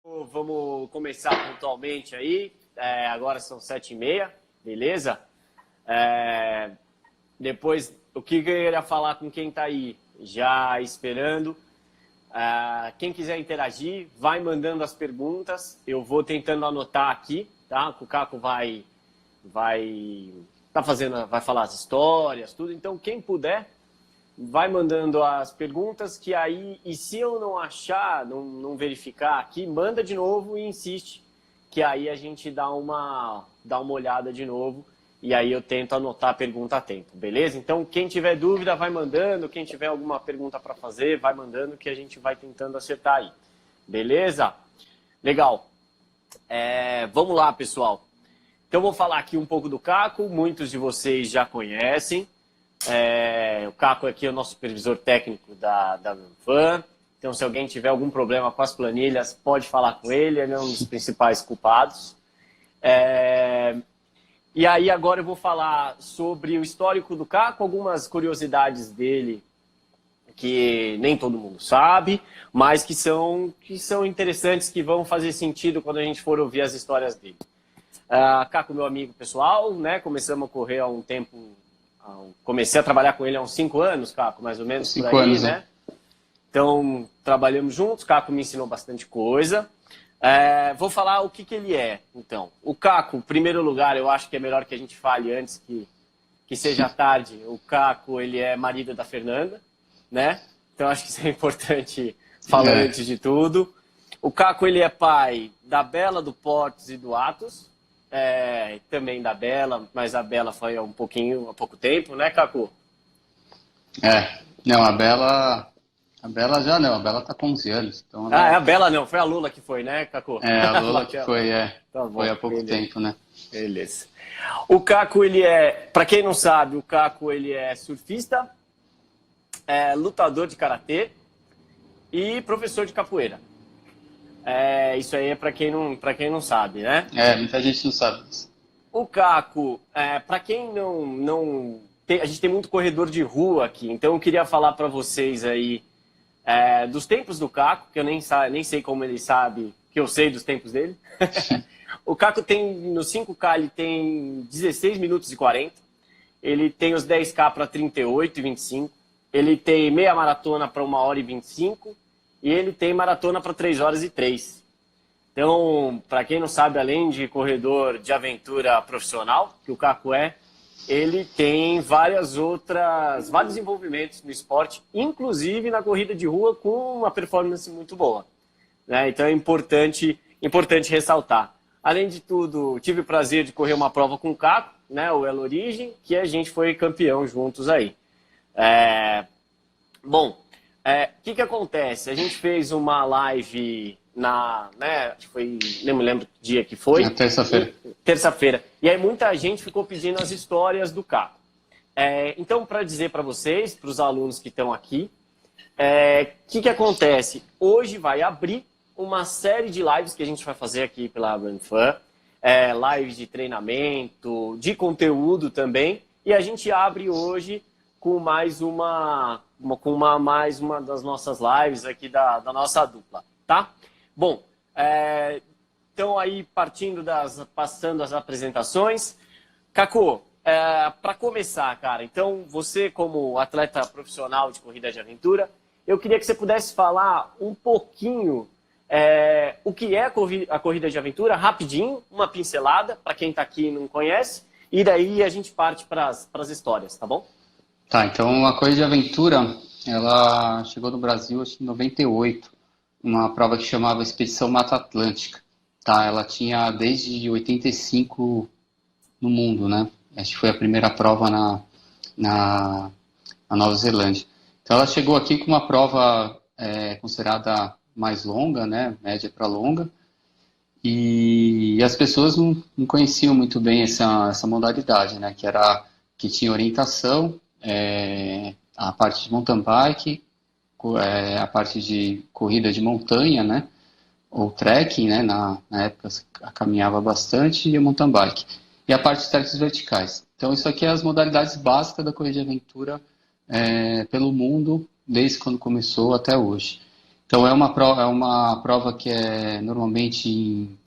Vamos começar pontualmente aí. Agora são 7h30, beleza? Depois, o que eu queria falar com quem está aí já esperando. Quem quiser interagir, vai mandando as perguntas. Eu vou tentando anotar aqui, tá? O Caco vai falar as histórias, tudo. Então, quem puder, vai mandando as perguntas, que aí, e se eu não achar, não verificar aqui, manda de novo e insiste, que aí a gente dá uma olhada de novo, e aí eu tento anotar a pergunta a tempo, beleza? Então, quem tiver dúvida, vai mandando, quem tiver alguma pergunta para fazer, vai mandando, que a gente vai tentando acertar aí, beleza? Legal. Vamos lá, pessoal. Então, eu vou falar aqui um pouco do Caco, muitos de vocês já conhecem. O Caco aqui é o nosso supervisor técnico da Runfan. Então, se alguém tiver algum problema com as planilhas, pode falar com ele. Ele é um dos principais culpados. E aí, agora eu vou falar sobre o histórico do Caco, algumas curiosidades dele que nem todo mundo sabe, mas que são interessantes, que vão fazer sentido quando a gente for ouvir as histórias dele. Caco, meu amigo pessoal, né? Começamos a correr há um tempo. Comecei a trabalhar com ele há uns 5 anos, Caco, mais ou menos. 5 por aí, anos, né? Então, trabalhamos juntos, Caco me ensinou bastante coisa. Vou falar o que ele é, então. O Caco, em primeiro lugar, eu acho que é melhor que a gente fale antes que seja tarde. O Caco, ele é marido da Fernanda, né? Então, acho que isso é importante falar antes de tudo. O Caco, ele é pai da Bela, do Portes e do Atos. Também da Bela, mas a Bela foi há pouco tempo, né, Caco? Não, a Bela já não, a Bela tá com 11 anos. Então a Bela não, foi a Lula que foi, né, Caco? A Lula que foi, Tá bom, foi há pouco tempo, né? Beleza. O Caco, ele para quem não sabe, o Caco, ele é surfista, lutador de karatê e professor de capoeira. Isso aí é para quem não sabe, né? Muita gente não sabe disso. O Caco, para quem não tem, a gente tem muito corredor de rua aqui, então eu queria falar para vocês aí dos tempos do Caco, que eu nem sei como ele sabe que eu sei dos tempos dele. O Caco tem, no 5K, ele tem 16 minutos e 40, ele tem os 10K para 38 e 25, ele tem meia maratona para 1h25, e ele tem maratona para 3h03. Então, para quem não sabe, além de corredor de aventura profissional, que o Caco ele tem vários envolvimentos no esporte, inclusive na corrida de rua, com uma performance muito boa, né? Então é importante ressaltar. Além de tudo, tive o prazer de correr uma prova com o Caco, né, o Elo Origem, que a gente foi campeão juntos aí. Bom, o que acontece? A gente fez uma live acho que foi, nem me lembro que dia que foi. Na terça-feira. Terça-feira. E aí muita gente ficou pedindo as histórias do Caco. Então, para dizer para vocês, para os alunos que estão aqui, o que acontece? Hoje vai abrir uma série de lives que a gente vai fazer aqui pela Runfan, lives de treinamento, de conteúdo também, e a gente abre hoje com mais uma das nossas lives aqui da nossa dupla, tá? Bom, então aí passando as apresentações. Caco, para começar, cara, então você como atleta profissional de corrida de aventura, eu queria que você pudesse falar um pouquinho o que é a corrida de aventura, rapidinho, uma pincelada, para quem está aqui e não conhece, e daí a gente parte para as histórias, tá bom? Tá, então a corrida de aventura, ela chegou no Brasil acho que em 98, uma prova que chamava Expedição Mata Atlântica. Tá, ela tinha desde 85 no mundo, né? Acho que foi a primeira prova na Nova Zelândia. Então ela chegou aqui com uma prova considerada mais longa, né? Média para longa. E as pessoas não conheciam muito bem essa modalidade, né? Que tinha orientação, a parte de mountain bike, a parte de corrida de montanha, né? Ou trekking, né? Na época caminhava bastante, e o mountain bike. E a parte de trekks verticais. Então isso aqui é as modalidades básicas da corrida de aventura pelo mundo, desde quando começou até hoje. Então é uma prova que é normalmente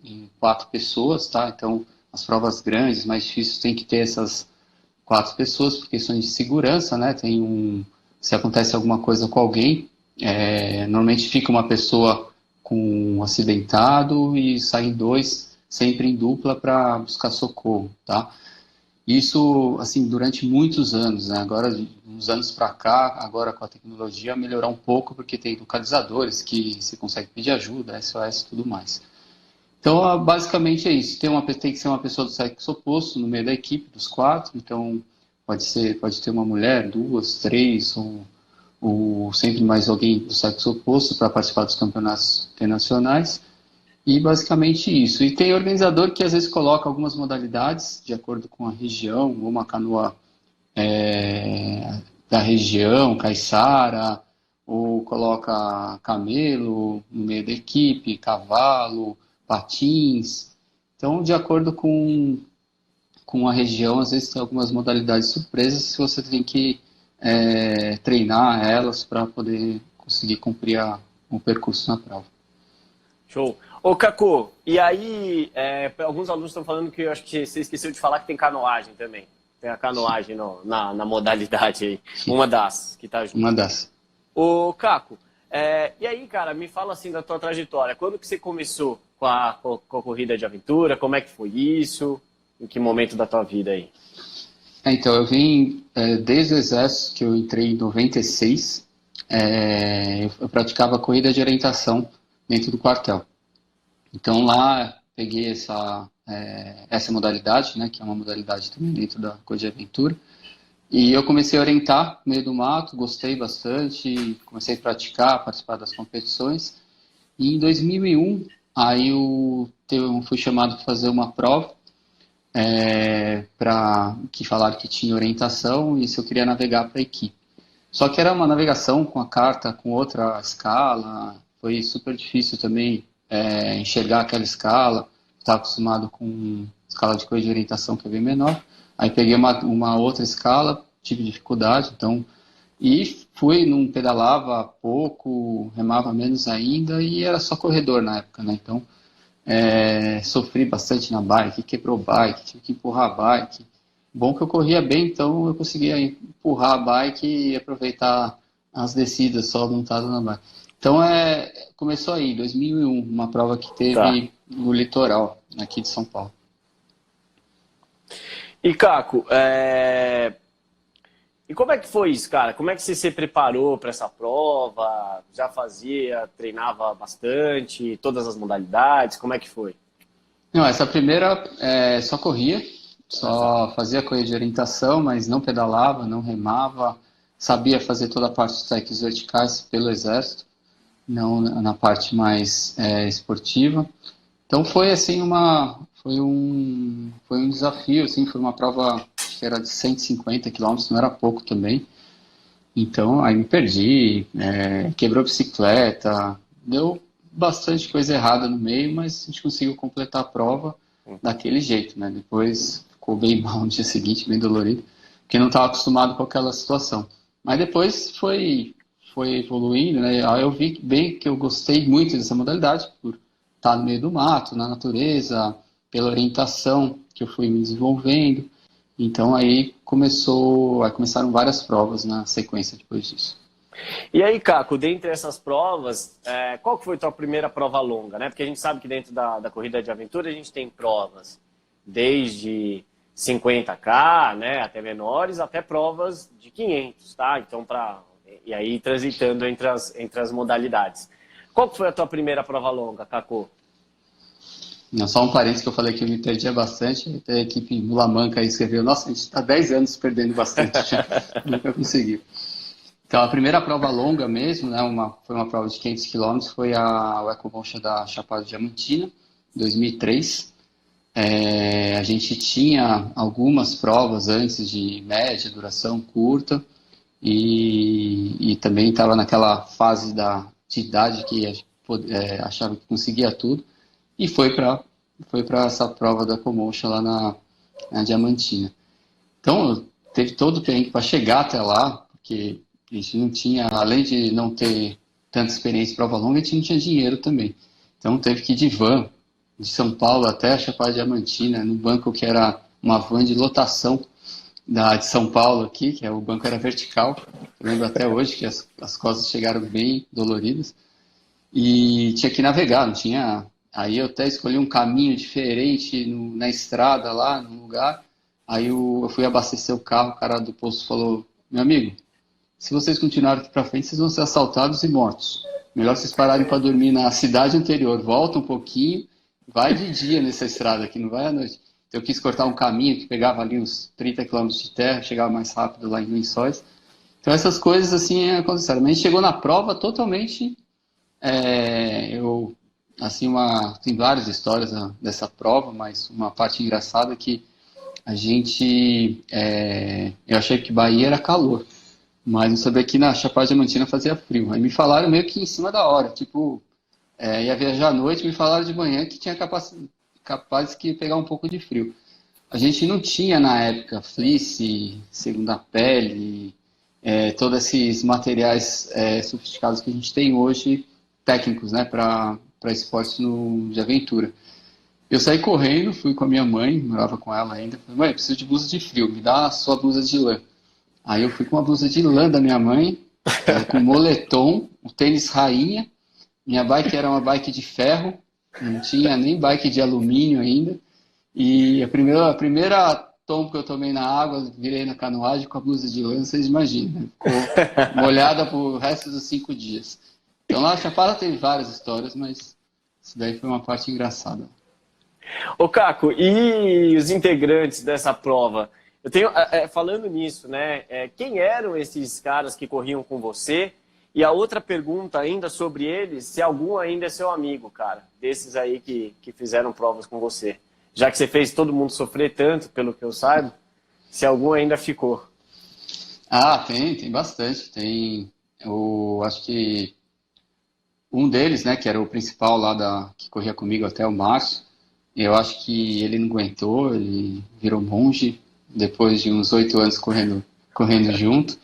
em 4 pessoas, tá? Então as provas grandes, mais difíceis, tem que ter essas 4 pessoas por questões de segurança, né? Se acontece alguma coisa com alguém, normalmente fica uma pessoa com um acidentado e saem 2 sempre em dupla para buscar socorro, tá? Isso, assim, durante muitos anos, né? Agora, uns anos para cá, agora com a tecnologia, melhorou um pouco, porque tem localizadores que você consegue pedir ajuda, SOS e tudo mais. Então, basicamente é isso. Tem que ser uma pessoa do sexo oposto no meio da equipe, dos 4. Então, pode ter uma mulher, 2, 3, ou sempre mais alguém do sexo oposto para participar dos campeonatos internacionais. E basicamente isso. E tem organizador que às vezes coloca algumas modalidades de acordo com a região, ou uma canoa da região, caiçara, ou coloca camelo no meio da equipe, cavalo, patins. Então, de acordo com a região, às vezes tem algumas modalidades surpresas que você tem que treinar elas para poder conseguir cumprir o percurso na prova. Show. Ô, Caco, e aí, alguns alunos estão falando que eu acho que você esqueceu de falar que tem canoagem também. Tem a canoagem na modalidade aí. Uma das que tá junto. Uma das. Ô, Caco, e aí, cara, me fala assim da tua trajetória. Quando que você começou com a corrida de aventura? Como é que foi isso? Em que momento da tua vida aí? Então, eu vim desde o Exército, que eu entrei em 96. Eu praticava corrida de orientação dentro do quartel. Então, lá peguei essa modalidade, né, que é uma modalidade também dentro da corrida de aventura. E eu comecei a orientar no meio do mato, gostei bastante, comecei a praticar, participar das competições. E em 2001, aí eu fui chamado para fazer uma prova, que falaram que tinha orientação e se eu queria navegar para a equipe. Só que era uma navegação com a carta, com outra escala, foi super difícil também enxergar aquela escala, estava acostumado com escala de corrida de orientação que é bem menor. Aí peguei uma outra escala, tive dificuldade, então, e não pedalava pouco, remava menos ainda, e era só corredor na época, né? Então, sofri bastante na bike, quebrou bike, tive que empurrar a bike. Bom que eu corria bem, então eu conseguia empurrar a bike e aproveitar as descidas só montado na bike. Então, começou aí, 2001, uma prova que teve no litoral, aqui de São Paulo. E, Caco, e como é que foi isso, cara? Como é que você se preparou para essa prova? Já treinava bastante, todas as modalidades? Como é que foi? Não, essa primeira só corria, só fazia corrida de orientação, mas não pedalava, não remava, sabia fazer toda a parte dos treques verticais pelo Exército, não na parte mais esportiva. Então foi assim foi um desafio, assim, foi uma prova que era de 150 quilômetros, não era pouco também. Então aí me perdi, quebrou a bicicleta, deu bastante coisa errada no meio, mas a gente conseguiu completar a prova daquele jeito, né? Depois ficou bem mal no dia seguinte, bem dolorido, porque não estava acostumado com aquela situação. Mas depois foi evoluindo, né? Aí eu vi bem que eu gostei muito dessa modalidade, por estar no meio do mato, na natureza, pela orientação que eu fui me desenvolvendo. Então aí começaram várias provas na sequência depois disso. E aí, Caco, dentre essas provas, qual que foi a tua primeira prova longa, né? Porque a gente sabe que dentro da corrida de aventura a gente tem provas desde 50K, né, até menores, até provas de 500, tá? Então, e aí transitando entre as modalidades. Qual que foi a tua primeira prova longa, Caco? Não, só um parênteses que eu falei que eu me perdia bastante. A equipe Mula Manca aí escreveu: nossa, a gente está 10 anos perdendo bastante, nunca conseguiu. Então, a primeira prova longa mesmo, né, foi uma prova de 500 quilômetros, foi o Ecomotion da Chapada Diamantina, 2003. A gente tinha algumas provas antes de média, duração, curta, e também estava naquela fase de idade que achava que conseguia tudo, e foi para essa prova da Ecomotion lá na Diamantina. Então, teve todo o tempo para chegar até lá, porque a gente não tinha, além de não ter tanta experiência em prova longa, a gente não tinha dinheiro também. Então teve que ir de van, de São Paulo até a Chapada Diamantina, no banco que era uma van de lotação de São Paulo aqui, que o banco era vertical. Eu lembro até hoje que as costas chegaram bem doloridas. E tinha que navegar, não tinha... Aí eu até escolhi um caminho diferente na estrada lá, no lugar. Aí eu fui abastecer o carro, o cara do posto falou, meu amigo, se vocês continuarem aqui para frente, vocês vão ser assaltados e mortos. Melhor vocês pararem para dormir na cidade anterior. Volta um pouquinho, vai de dia nessa estrada aqui, não vai à noite. Então, eu quis cortar um caminho que pegava ali uns 30 quilômetros de terra, chegava mais rápido lá em Lençóis. Então, essas coisas assim aconteceram. Mas a gente chegou na prova totalmente... tem várias histórias dessa prova, mas uma parte engraçada é que a gente... eu achei que Bahia era calor. Mas não sabia que na Chapada Diamantina fazia frio. Aí me falaram meio que em cima da hora. Tipo, ia viajar à noite, me falaram de manhã que tinha capaz que pegar um pouco de frio. A gente não tinha na época fleece, segunda pele, todos esses materiais sofisticados que a gente tem hoje, técnicos, né, para esportes de aventura. Eu saí correndo, fui com a minha mãe, morava com ela ainda. Falei, mãe, preciso de blusa de frio, me dá a sua blusa de lã. Aí eu fui com uma blusa de lã da minha mãe, com moletom, um tênis rainha. Minha bike era uma bike de ferro, não tinha nem bike de alumínio ainda. E a primeira tombo que eu tomei na água, virei na canoagem com a blusa de lã, vocês imaginam, né? Ficou molhada pro resto dos 5 dias. Então lá a Chapada teve várias histórias, mas isso daí foi uma parte engraçada. Ô Caco, e os integrantes dessa prova? Eu tenho, falando nisso, né? Quem eram esses caras que corriam com você? E a outra pergunta ainda sobre eles, se algum ainda é seu amigo, cara, desses aí que fizeram provas com você. Já que você fez todo mundo sofrer tanto, pelo que eu saiba, se algum ainda ficou. Ah, tem bastante. Acho que um deles, né, que era o principal lá que corria comigo até o Márcio, eu acho que ele não aguentou, ele virou monge depois de uns 8 anos correndo junto,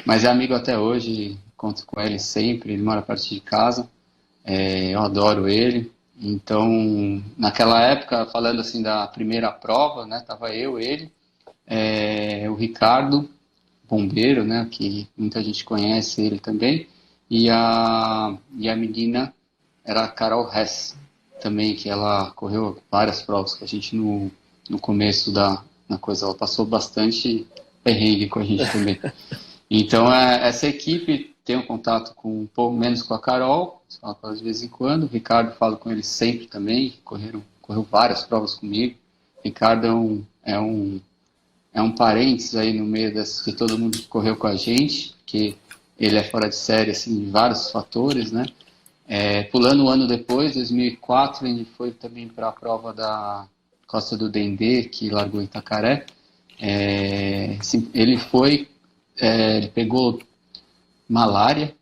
mas é amigo até hoje, conto com ele sempre, ele mora perto de casa, eu adoro ele. Então, naquela época, falando assim da primeira prova, né, tava ele, o Ricardo, bombeiro, né, que muita gente conhece ele também, e a menina era a Carol Hess, também, que ela correu várias provas com a gente no começo na coisa, ela passou bastante perrengue com a gente também. Então, essa equipe tem um contato um pouco menos com a Carol, fala com ela de vez em quando. O Ricardo fala com ele sempre também, correu várias provas comigo. O Ricardo é um parênteses aí no meio de todo mundo que correu com a gente, porque ele é fora de série, assim, de vários fatores, né? Pulando um ano depois, 2004, ele foi também para a prova da Costa do Dendê, que largou em Itacaré. Ele pegou malária,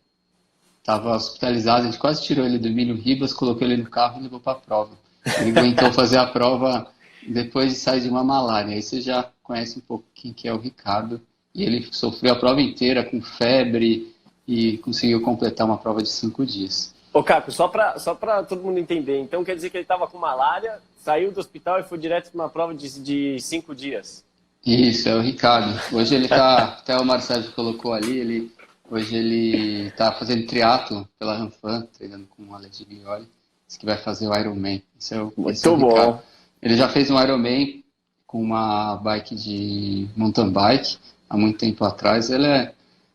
estava hospitalizado, a gente quase tirou ele do Emílio Ribas, colocou ele no carro e levou para a prova. Ele aguentou fazer a prova depois de sair de uma malária. Aí você já conhece um pouco quem que é o Ricardo. E ele sofreu a prova inteira com febre e conseguiu completar uma prova de 5 dias. Ô Caco, só para todo mundo entender, então quer dizer que ele estava com malária, saiu do hospital e foi direto para uma prova de 5 dias? Isso, é o Ricardo. Hoje ele está, até o Marcelo colocou ali, hoje ele está fazendo triatlo pela Ranfan, treinando com o Alex Violi, disse que vai fazer o Ironman. Esse é o Ricardo. Bom. Ele já fez um Ironman com uma bike de mountain bike há muito tempo atrás. Ele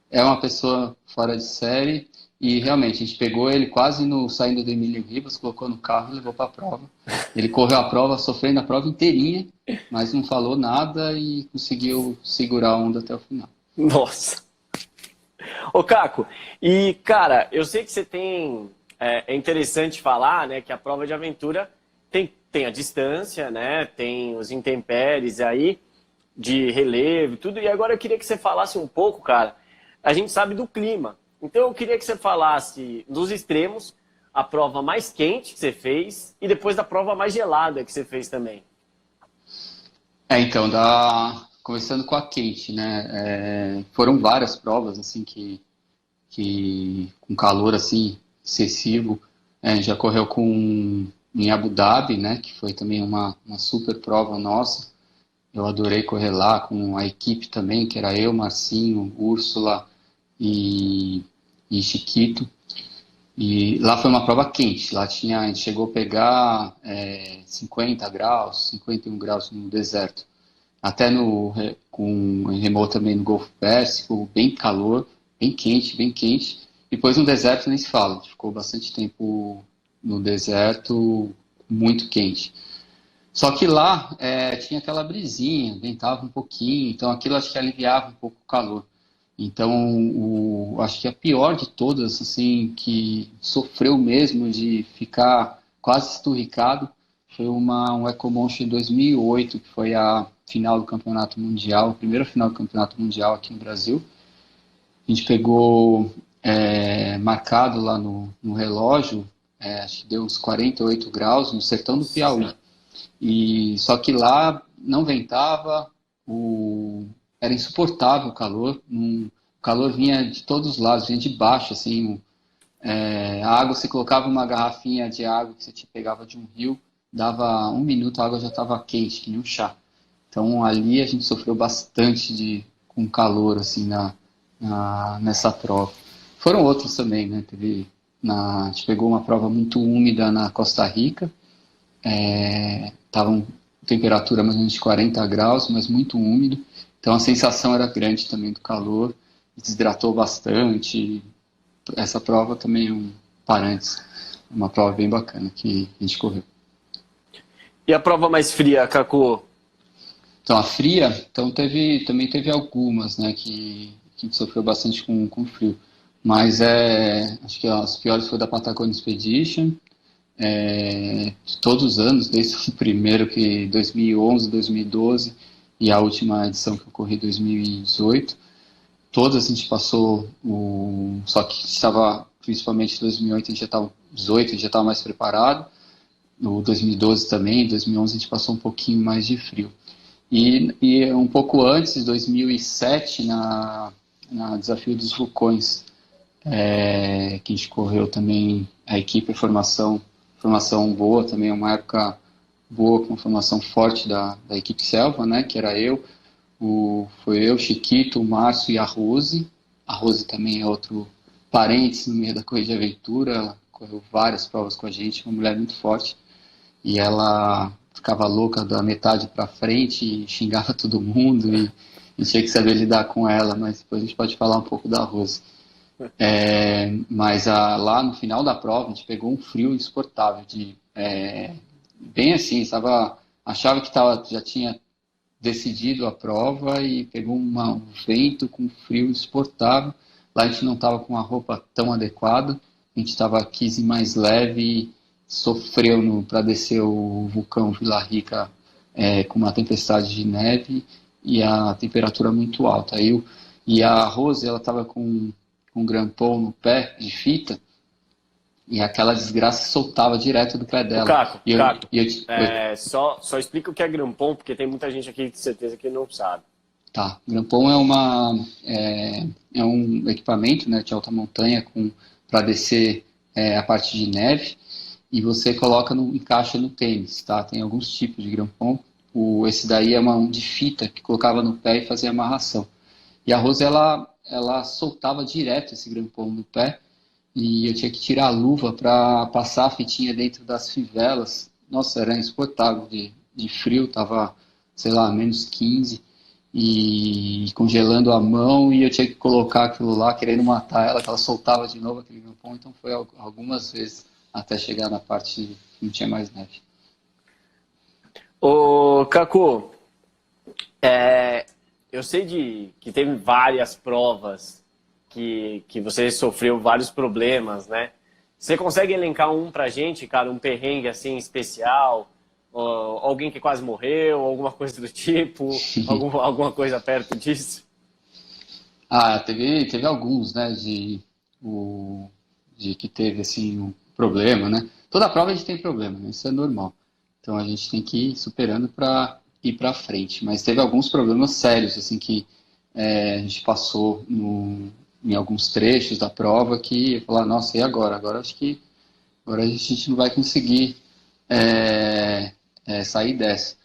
é uma pessoa fora de série e realmente a gente pegou ele quase saindo do Emílio Ribas, colocou no carro e levou para a prova. Ele correu a prova, sofrendo a prova inteirinha, mas não falou nada e conseguiu segurar a onda até o final. Nossa! Ô Caco, e cara, eu sei que você tem... É interessante falar, né, que a prova de aventura tem a distância, né, tem os intempéries aí, de relevo e tudo. E agora eu queria que você falasse um pouco, cara, a gente sabe do clima. Então eu queria que você falasse dos extremos, a prova mais quente que você fez e depois da prova mais gelada que você fez também. Então, começando com a quente, né? Foram várias provas assim que que com calor assim excessivo, a gente já correu em Abu Dhabi, né, que foi também uma super prova nossa. Eu adorei correr lá com a equipe também, que era eu, Marcinho, Úrsula e Chiquito. E lá foi uma prova quente, lá a gente chegou a pegar 50 graus, 51 graus no deserto. Até com remou também no Golfo Pérsico, bem calor, bem quente, bem quente. Depois no deserto nem se fala, ficou bastante tempo no deserto, muito quente. Só que lá tinha aquela brisinha, ventava um pouquinho, então aquilo acho que aliviava um pouco o calor. Então, acho que a pior de todas, assim, que sofreu mesmo de ficar quase esturricado, foi um EcoMotion em 2008, que foi a final do Campeonato Mundial, a primeira final do Campeonato Mundial aqui no Brasil. A gente pegou marcado lá no relógio, acho que deu uns 48 graus no sertão do Piauí. Só que lá não ventava, era insuportável o calor. O calor vinha de todos os lados, vinha de baixo, assim. A água, você colocava uma garrafinha de água que você pegava de um rio, dava 1 minuto, a água já estava quente, que nem um chá. Então ali a gente sofreu bastante com calor, assim, nessa prova. Foram outros também, né? A gente pegou uma prova muito úmida na Costa Rica, tava temperatura mais ou menos de 40 graus, mas muito úmido. Então a sensação era grande também do calor, desidratou bastante. Essa prova também é um parênteses, uma prova bem bacana que a gente correu. E a prova mais fria, Cacu? Então a fria, também teve algumas, né, que a gente sofreu bastante com frio. Mas acho que as piores foi da Patagonia Expedition, de todos os anos, desde o primeiro, que 2011, 2012, e a última edição que eu corri, 2018. Todas a gente passou, só que estava, principalmente em 2008, a gente já estava, 2018, a gente já estava mais preparado. No 2012 também, em 2011 a gente passou um pouquinho mais de frio. E um pouco antes, 2007, na Desafio dos Vulcões, que a gente correu também, a equipe, a formação boa também, uma época boa, com formação forte da equipe Selva, né, que era foi eu, Chiquito, o Márcio e a Rose. A Rose também é outro parênteses no meio da corrida de aventura, ela correu várias provas com a gente, uma mulher muito forte, e ela ficava louca da metade para frente e xingava todo mundo, e a gente tinha que saber lidar com ela, mas depois a gente pode falar um pouco da Rose. Mas lá no final da prova a gente pegou um frio insuportável, bem assim, achava que já tinha decidido a prova e pegou um vento com frio insuportável. Lá a gente não estava com a roupa tão adequada, a gente quis ir mais leve e sofreu para descer o vulcão Vila Rica com uma tempestade de neve e a temperatura muito alta. E a Rose, ela estava com um grampão no pé de fita, e aquela desgraça soltava direto do pé dela. Caco, Só explica o que é grampon, porque tem muita gente aqui de certeza que não sabe. Tá, grampon é um equipamento, né, de alta montanha para descer a parte de neve, e você encaixa no tênis, tá? Tem alguns tipos de grampon. Esse daí é um de fita que colocava no pé e fazia amarração. E a Rose, ela soltava direto esse grampon no pé, e eu tinha que tirar a luva para passar a fitinha dentro das fivelas. Nossa, era insuportável de frio, tava, sei lá, menos 15, e congelando a mão, e eu tinha que colocar aquilo lá, querendo matar ela, que ela soltava de novo aquele grampon. Então foi algumas vezes até chegar na parte que não tinha mais neve. Ô, Cacu, eu sei que teve várias provas que você sofreu vários problemas, né? Você consegue elencar um pra gente, cara, um perrengue assim especial? Alguém que quase morreu, alguma coisa do tipo, alguma coisa perto disso? Teve alguns, né, de que teve assim um problema, né? Toda prova a gente tem problema, né? Isso é normal. Então a gente tem que ir superando para ir para frente. Mas teve alguns problemas sérios assim que a gente passou em alguns trechos da prova que eu falava, nossa, e agora? Agora acho que agora a gente não vai conseguir sair dessa.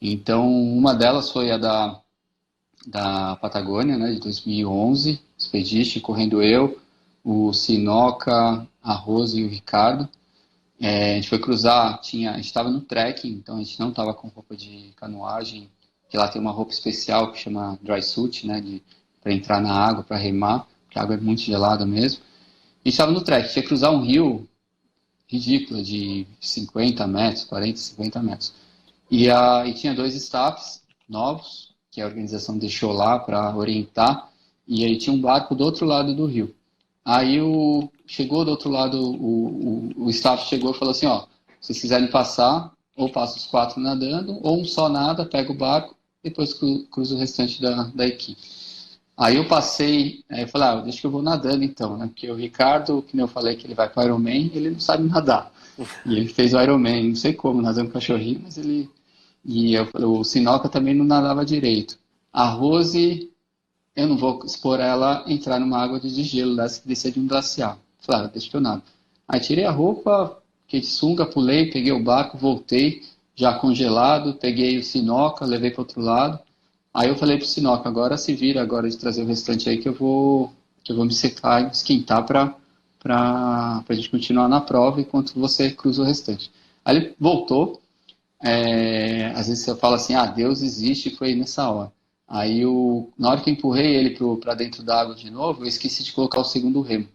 Então, uma delas foi a da Patagônia, né, de 2011, Expedition, correndo eu, o Sinoca, a Rose e o Ricardo. A gente foi cruzar, a gente estava no trekking, então a gente não estava com roupa de canoagem, que lá tem uma roupa especial que chama dry suit, né, para entrar na água, para remar, porque a água é muito gelada mesmo. A gente estava no trekking, tinha que cruzar um rio ridículo de 50 metros, 40, 50 metros. E tinha dois staffs novos, que a organização deixou lá para orientar, e aí tinha um barco do outro lado do rio. Aí chegou do outro lado, o staff chegou e falou assim, ó, se vocês quiserem passar, ou passa os 4 nadando, ou um só nada, pega o barco, depois cruza o restante da equipe. Aí eu passei, aí eu falei, deixa que eu vou nadando então, né? Porque o Ricardo, que nem eu falei que ele vai para o Ironman, ele não sabe nadar. E ele fez o Ironman, não sei como, nadando cachorrinho, mas ele... o Sinoca também não nadava direito. A Rose, eu não vou expor ela a entrar numa água de gelo, dessa que descia de um glaciar. Falei, deixa que eu nado. Aí tirei a roupa, fiquei de sunga, pulei, peguei o barco, voltei, já congelado, peguei o Sinoca, levei para outro lado. Aí eu falei pro Sinoca, agora se vira agora de trazer o restante aí que eu vou me secar e me esquentar para a gente continuar na prova enquanto você cruza o restante. Aí ele voltou, às vezes você fala assim, Deus existe, e foi nessa hora. Aí na hora que eu empurrei ele para dentro da água de novo, eu esqueci de colocar o segundo remo.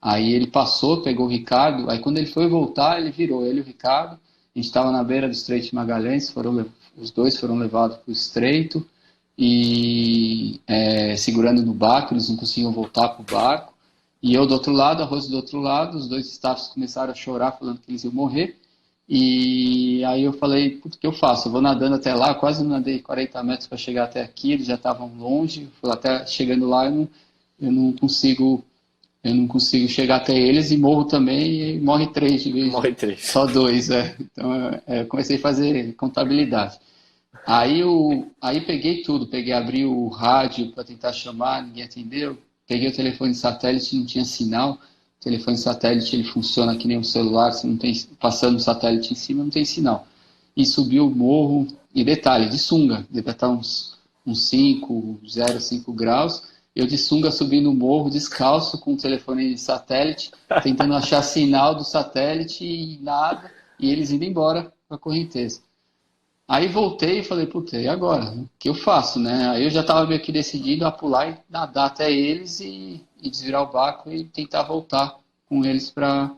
Aí ele passou, pegou o Ricardo, aí quando ele foi voltar, ele virou, ele e o Ricardo, a gente estava na beira do Estreito de Magalhães, os dois foram levados para o Estreito, e segurando no barco, eles não conseguiam voltar para o barco, e eu do outro lado, a Rose do outro lado, os dois staffs começaram a chorar, falando que eles iam morrer, e aí eu falei, o que eu faço? Eu vou nadando até lá, quase nadei 40 metros para chegar até aqui, eles já estavam longe, até chegando lá eu não consigo chegar até eles e morro também, e morre 3 de vez, Morre 3. só 2, Então eu comecei a fazer contabilidade. Aí peguei tudo, abri o rádio para tentar chamar, ninguém atendeu, peguei o telefone de satélite, não tinha sinal, o telefone de satélite ele funciona que nem um celular, se não tem, passando o satélite em cima, não tem sinal. E subi o morro, e detalhe, de sunga, devia estar uns 5, 0,5 graus, eu de sunga subindo o morro, descalço, com o telefone de satélite, tentando achar sinal do satélite e nada, e eles indo embora para a correnteza. Aí voltei e falei, puta, e agora? O que eu faço, né? Aí eu já estava meio que decidido a pular e nadar até eles e desvirar o barco e tentar voltar com eles para...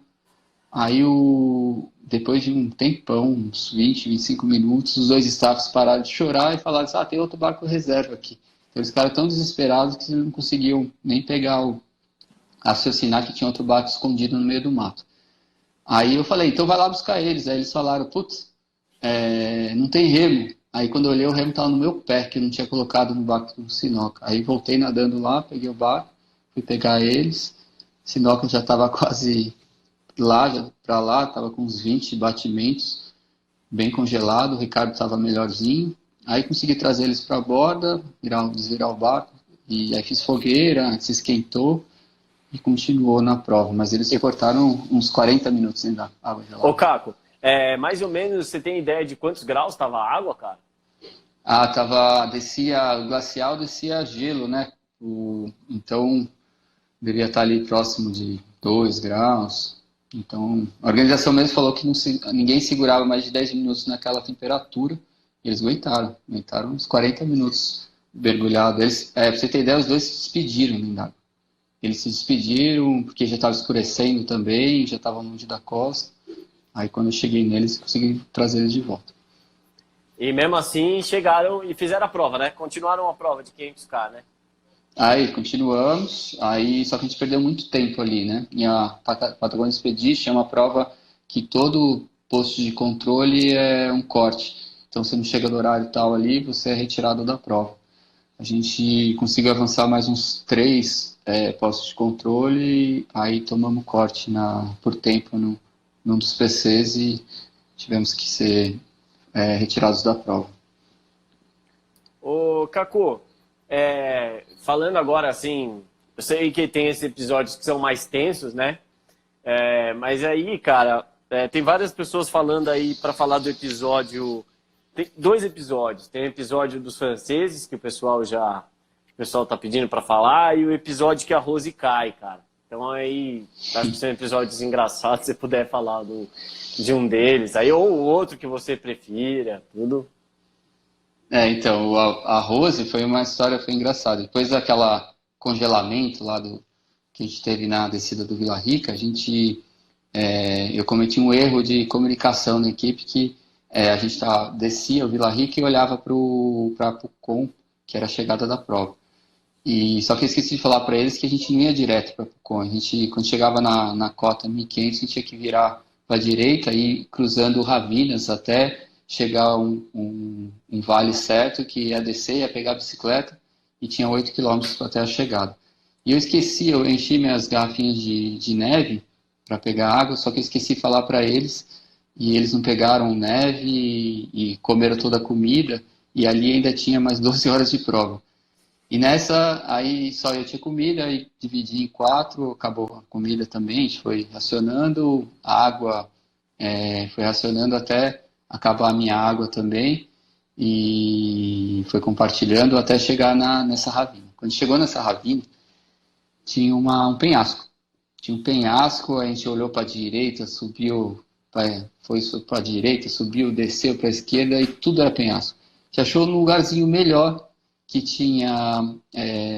Aí, depois de um tempão, uns 20, 25 minutos, os dois staffs pararam de chorar e falaram assim, tem outro barco reserva aqui. Então, os caras tão desesperados que não conseguiam nem pegar raciocinar que tinha outro barco escondido no meio do mato. Aí eu falei, então vai lá buscar eles. Aí eles falaram, putz, não tem remo. Aí quando eu olhei, o remo estava no meu pé, que eu não tinha colocado no barco do Sinoca. Aí voltei nadando lá, peguei o barco, fui pegar eles. O Sinoca já estava quase lá, para lá, estava com uns 20 batimentos, bem congelado. O Ricardo estava melhorzinho. Aí consegui trazer eles para a borda, desvirar o barco. E aí fiz fogueira, se esquentou e continuou na prova. Mas eles cortaram uns 40 minutos dentro da água gelada. Ô, Caco, mais ou menos, você tem ideia de quantos graus estava a água, cara? O glacial descia gelo, né? Então, deveria estar ali próximo de 2 graus. Então, a organização mesmo falou que ninguém segurava mais de 10 minutos naquela temperatura. Eles aguentaram uns 40 minutos mergulhados. Pra você ter ideia, os dois se despediram ainda. Eles se despediram porque já estava escurecendo também, já estavam longe da costa. Aí quando eu cheguei neles, consegui trazer eles de volta. E mesmo assim, chegaram e fizeram a prova, né? Continuaram a prova de 500K, né? Aí continuamos, só que a gente perdeu muito tempo ali, né? E a Patagonia Expedition é uma prova que todo posto de controle é um corte. Então, você não chega no horário tal ali, você é retirado da prova. A gente conseguiu avançar mais uns 3 postos de controle, aí tomamos corte por tempo num dos PCs e tivemos que ser retirados da prova. Ô, Caco, falando agora assim, Eu sei que tem esses episódios que são mais tensos, né? Mas aí, cara, tem várias pessoas falando aí para falar do episódio. Tem 2 episódios. Tem o episódio dos franceses, que o pessoal tá pedindo para falar, e o episódio que a Rose cai, cara. Então aí, acho que são episódios engraçados, se você puder falar de um deles. Aí, ou o outro que você prefira, tudo. Então, a Rose foi uma história, foi engraçada. Depois daquela congelamento lá que a gente teve na descida do Vila Rica, eu cometi um erro de comunicação na equipe que a gente descia o Vila Rica e olhava para Pucon, que era a chegada da prova. Só que eu esqueci de falar para eles que a gente não ia direto para Pucon. Quando chegava na cota 1500, a gente tinha que virar para a direita e ir cruzando Ravinas até chegar a um vale certo que ia descer, ia pegar a bicicleta e tinha 8 quilômetros até a chegada. E eu esqueci, eu enchi minhas garrafinhas de neve para pegar água, só que eu esqueci de falar para eles e eles não pegaram neve e comeram toda a comida e ali ainda tinha mais 12 horas de prova. E nessa, aí só eu tinha comida, aí dividi em 4, acabou a comida também, a gente foi racionando, a água foi racionando até acabar a minha água também, e foi compartilhando até chegar nessa ravina. Quando chegou nessa ravina, tinha um penhasco. Tinha um penhasco, a gente olhou para a direita, subiu, foi para a direita, subiu, desceu para a esquerda, e tudo era penhasco. A gente achou um lugarzinho melhor, que tinha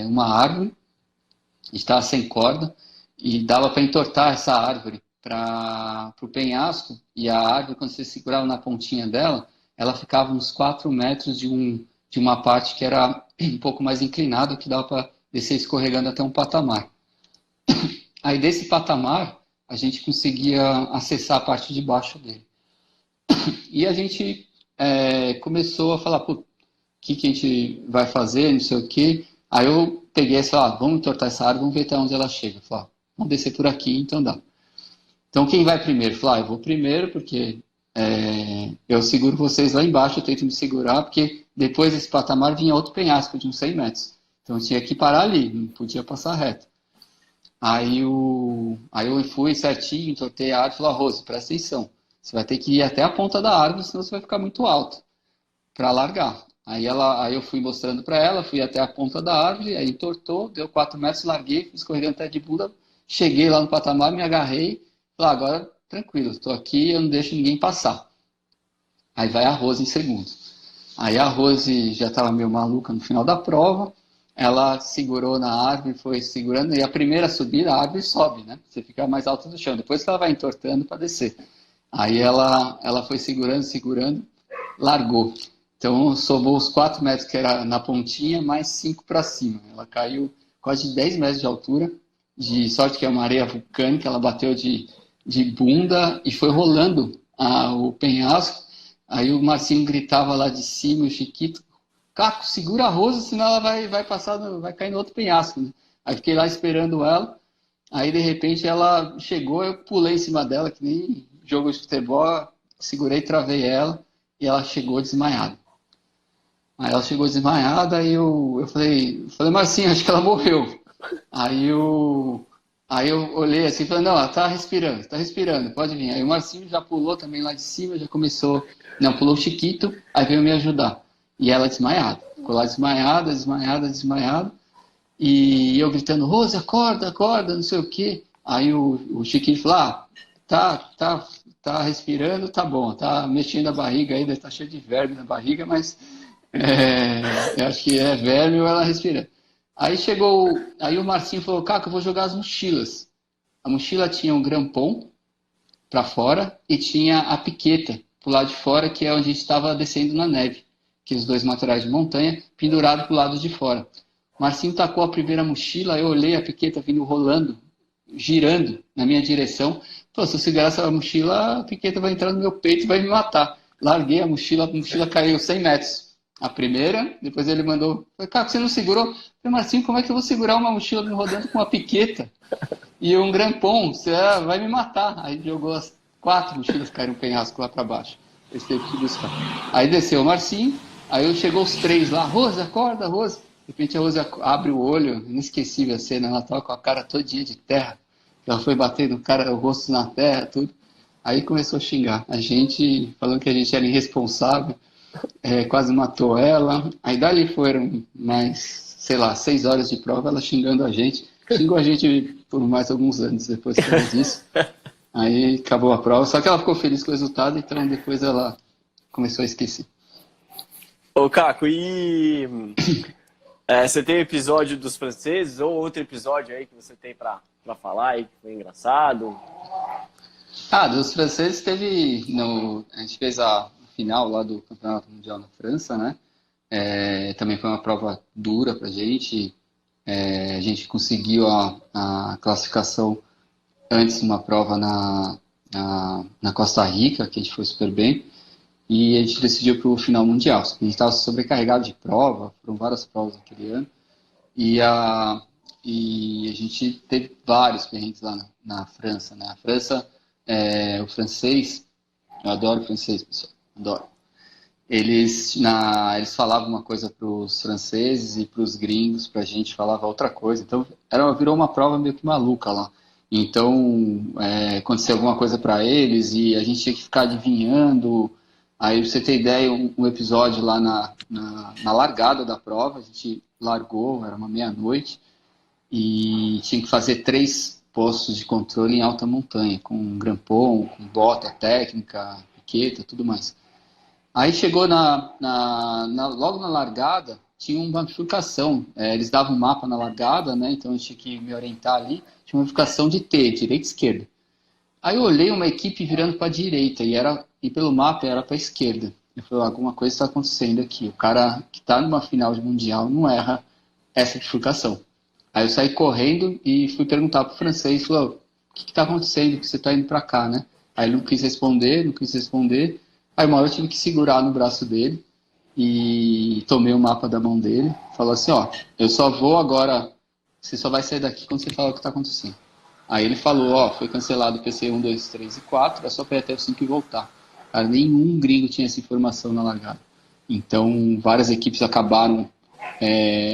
uma árvore, estava sem corda, e dava para entortar essa árvore para o penhasco, e a árvore, quando você segurava na pontinha dela, ela ficava uns 4 metros de uma parte que era um pouco mais inclinada, que dava para descer escorregando até um patamar. Aí desse patamar, a gente conseguia acessar a parte de baixo dele. E a gente começou a falar, o que a gente vai fazer, não sei o quê. Aí eu peguei e falei, vamos entortar essa árvore, vamos ver até onde ela chega. Falei, vamos descer por aqui, então dá. Então quem vai primeiro? Falei, eu vou primeiro, porque eu seguro vocês lá embaixo, eu tento me segurar, porque depois desse patamar vinha outro penhasco de uns 100 metros. Então eu tinha que parar ali, não podia passar reto. Aí eu fui certinho, entortei a árvore e falei, Rose, presta atenção, você vai ter que ir até a ponta da árvore, senão você vai ficar muito alto para largar. Aí eu fui mostrando para ela, fui até a ponta da árvore, aí entortou, deu 4 metros, larguei, fui escorregando até de bunda, cheguei lá no patamar, me agarrei, falei, agora tranquilo, estou aqui, eu não deixo ninguém passar. Aí vai a Rose em segundo. Aí a Rose já estava meio maluca no final da prova, ela segurou na árvore, foi segurando, e a primeira subida, a árvore sobe, né? Você fica mais alto do chão, depois que ela vai entortando para descer. Aí ela foi segurando, largou. Então, somou os 4 metros que era na pontinha, mais 5 para cima. Ela caiu quase de 10 metros de altura, de sorte que é uma areia vulcânica, ela bateu de bunda e foi rolando o penhasco. Aí o Marcinho gritava lá de cima, o Chiquito, Caco, segura a Rosa, senão ela vai passar, vai cair no outro penhasco. Né? Aí fiquei lá esperando ela, aí de repente ela chegou, eu pulei em cima dela, que nem jogo de futebol, segurei, travei ela, e ela chegou desmaiada. Aí ela chegou desmaiada, e eu falei, Marcinho, acho que ela morreu. Aí eu olhei assim e falei, não, ela tá respirando, pode vir. Aí o Marcinho já pulou também lá de cima, já começou, não, pulou o Chiquito, aí veio me ajudar. E ela desmaiada, ficou lá desmaiada, e eu gritando, Rose, acorda, não sei o quê. Aí o Chiquito falou, tá respirando, tá bom, tá mexendo a barriga ainda, tá cheio de verme na barriga, mas eu acho que é verme ou ela respira. Aí o Marcinho falou, Caco, eu vou jogar as mochilas. A mochila tinha um grampom para fora e tinha a piqueta pro lado de fora, que é onde a gente estava descendo na neve. Aqueles 2 materiais de montanha pendurados pro lado de fora. O Marcinho tacou a primeira mochila, eu olhei a piqueta vindo rolando, girando na minha direção. Pô, se eu segurar essa mochila, a piqueta vai entrar no meu peito e vai me matar. Larguei a mochila caiu 100 metros. A primeira, depois ele mandou, Caco, você não segurou? Eu falei, Marcinho, como é que eu vou segurar uma mochila me rodando com uma piqueta? E um grampom, você vai me matar. Aí jogou as 4 mochilas, caíram um penhasco lá para baixo. Esse teve que buscar. Aí desceu o Marcinho, aí chegou os 3 lá, Rose, acorda, Rose. repente a Rose abre o olho, inesquecível a cena, ela tava com a cara todinha de terra, ela foi batendo o cara, o rosto na terra, tudo. Aí começou a xingar a gente, falando que a gente era irresponsável, quase matou ela. Aí dali foram mais, sei lá, 6 horas de prova, ela xingando a gente. Xingou a gente por mais alguns anos depois que ela disse. Aí acabou a prova, só que ela ficou feliz com o resultado, então depois ela começou a esquecer. Ô, Caco, e você tem episódio dos franceses ou outro episódio aí que você tem pra falar aí que foi engraçado? Dos franceses teve, a gente fez a final lá do Campeonato Mundial na França, né? Também foi uma prova dura pra gente. A gente conseguiu a classificação antes, uma prova na Costa Rica, que a gente foi super bem, e a gente decidiu para o final mundial. A gente estava sobrecarregado de prova, foram várias provas naquele ano, e a gente teve vários perrengues lá na França, né? A França, o francês, eu adoro o francês, pessoal, adoro. Eles falavam uma coisa para os franceses e para os gringos, para a gente falava outra coisa. Então, virou uma prova meio que maluca lá. Então, aconteceu alguma coisa para eles e a gente tinha que ficar adivinhando. Aí, pra você ter ideia, um episódio lá na largada da prova, a gente largou, era uma meia-noite, e tinha que fazer 3 postos de controle em alta montanha, com grampon, com bota técnica, piqueta, tudo mais. Aí chegou logo na largada, tinha uma bifurcação. Eles davam um mapa na largada, né? Então eu tinha que me orientar ali. Tinha uma bifurcação de T, direita e esquerda. Aí eu olhei uma equipe virando para a direita e pelo mapa era para a esquerda. Eu falei, alguma coisa está acontecendo aqui. O cara que está numa final de mundial não erra essa bifurcação. Aí eu saí correndo e fui perguntar para o francês, falei, o que está acontecendo que você está indo para cá, né? Aí ele não quis responder. Aí uma hora eu tive que segurar no braço dele e tomei o mapa da mão dele. Falou assim, eu só vou agora, você só vai sair daqui quando você falar o que está acontecendo. Aí ele falou, foi cancelado o PC 1, 2, 3 e 4, é só para ir até o 5 e voltar. Cara, nenhum gringo tinha essa informação na largada. Então, várias equipes acabaram